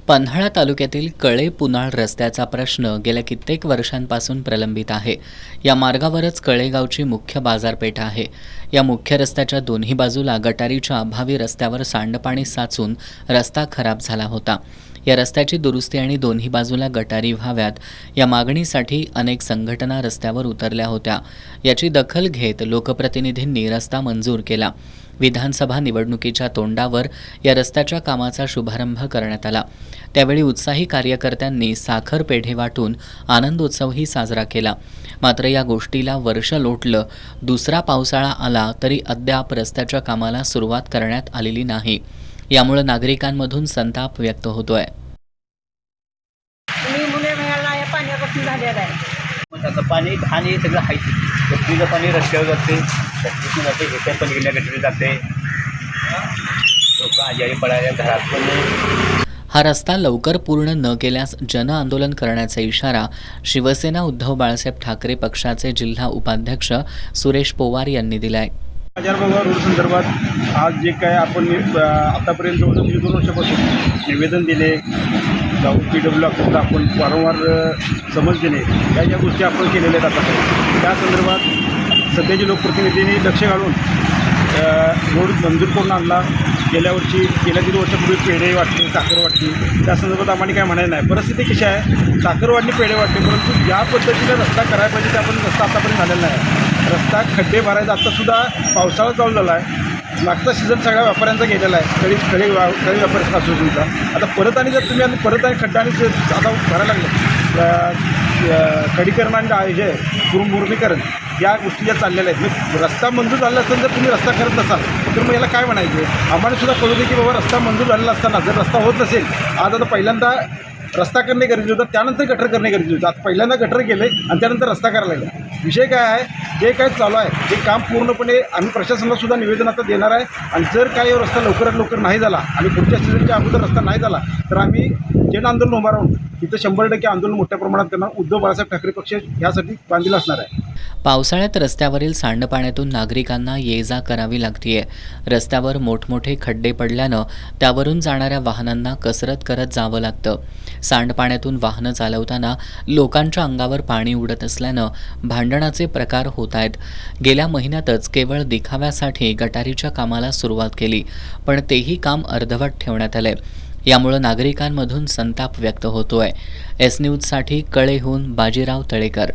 पन्हाळा तालुक्यातील कळे-पुनाळ रस्त्याचा प्रश्न गेल्या कित्येक वर्षांपासून प्रलंबित आहे. या मार्गावरच कळेगावची मुख्य बाजारपेठ आहे. या मुख्य रस्त्याच्या दोन्ही बाजूला गटारीच्या अभावी रस्त्यावर सांडपाणी साचून रस्ता खराब झाला होता. या रस्त्याची दुरुस्ती आणि दोन्ही बाजूला गटारी व्हाव्यात या मागणीसाठी अनेक संघटना रस्त्यावर उतरल्या होत्या. याची दखल घेत लोकप्रतिनिधींनी रस्ता मंजूर केला. विधानसभा निवडणुकीच्या तोंडावर या रस्त्याच्या कामाचा शुभारंभ करण्यात आला. त्यावेळी उत्साही कार्यकर्त्यांनी साखर पेढे वाटून आनंदोत्सवही साजरा केला. मात्र या गोष्टीला वर्ष लोटलं, दुसरा पावसाळा आला तरी अद्याप रस्त्याच्या कामाला सुरुवात करण्यात आलेली नाही. यामुळे नागरिकांमधून संताप व्यक्त होतोय. मुले मिळाला या पाण्यापासून झालेला आहे. आता पाणी घाण हे सगळं आहे. गटरीचं पाणी रस्त्यावर जाते, गटरीतून जाते, ह्याच्या पलीकडल्या गटरी जाते. लोक आजारी पडायला घरात पण. हा रस्ता लवकर पूर्ण न केल्यास जन आंदोलन करण्याचा इशारा शिवसेना उद्धव बाळासाहेब ठाकरे पक्षाचे जिल्हा उपाध्यक्ष सुरेश पोवार यांनी दिलाय. बाजारभाव रोड संदर्भात आज जे काय आपण आतापर्यंत 2 वर्षापासून निवेदन दिले, जाऊन PW ऑफिसला आपण वारंवार समज दिले, या गोष्टी आपण केलेल्या आहेत. आता त्या संदर्भात सध्याचे लोकप्रतिनिधींनी लक्ष घालून रोड मंजूर करून आणला. गेल्या 3 वर्षापूर्वी पेढे वाटले, साखर वाटली. त्या संदर्भात आम्हाला काय म्हणायला नाही. परिस्थिती कशी आहे, साखर वाटली, पेढे वाटले, परंतु ज्या पद्धतीने रस्ता करायला पाहिजे त्या आपण रस्ता आतापर्यंत झालेला नाही. रस्ता खड्डे भरायचा आत्तासुद्धा पावसाळा चालू झाला आहे. मागचा सीझन सगळ्या व्यापाऱ्यांचा गेलेला आहे, कळी व्यापाऱ्यांचा असोसिएशनचा. आता परत आणि जर तुम्ही परत आणि खड्डा आणि आता भरायला लागले, खडीकरण आणि हे मुरमीकरण या गोष्टी ज्या चाललेल्या आहेत. मग रस्ता मंजूर झाला असताना जर तुम्ही रस्ता करत नसाल तर मग याला काय म्हणायचं. आम्हाला सुद्धा कळू दे की बाबा रस्ता मंजूर झालेला असताना जर रस्ता होत नसेल, आज आता पहिल्यांदा रस्ता करणे गरजेचं होतं, त्यानंतर गटर करणे गरजेचं होतं. आता पहिल्यांदा गटर केलं आणि त्यानंतर रस्ता करायला लागला. विषय काय आहे, जे काय चालू आहे ते काम पूर्णपणे आम्ही प्रशासनाला सुद्धा निवेदन आता देणार आहे. आणि जर काही रस्ता लवकरात लवकर नाही झाला आणि पुढच्या सीझनच्या अगोदर रस्ता नाही झाला तर आम्ही जन आंदोलन उभा राहून इथं 100% आंदोलन मोठ्या प्रमाणात करणार. उद्धव बाळासाहेब ठाकरे पक्ष यासाठी बांधील असणार आहे. पावसाळ्यात रस्त्यावरील सांडपाण्यातून नागरिकांना ये-जा करावी लागतीये. रस्त्यावर मोठमोठे खड्डे पडल्यानं त्यावरून जाणाऱ्या वाहनांना कसरत करत जावं लागतं. सांडपाण्यातून वाहनं चालवताना लोकांच्या अंगावर पाणी उडत असल्यानं भांडणाचे प्रकार होत आहेत. गेल्या महिन्यातच केवळ दिखाव्यासाठी गटारीच्या कामाला सुरुवात केली, पण तेही काम अर्धवट ठेवण्यात आलंय. यामुळे नागरिकांमधून संताप व्यक्त होतोय. एस न्यूजसाठी कळेहून बाजीराव तळेकर.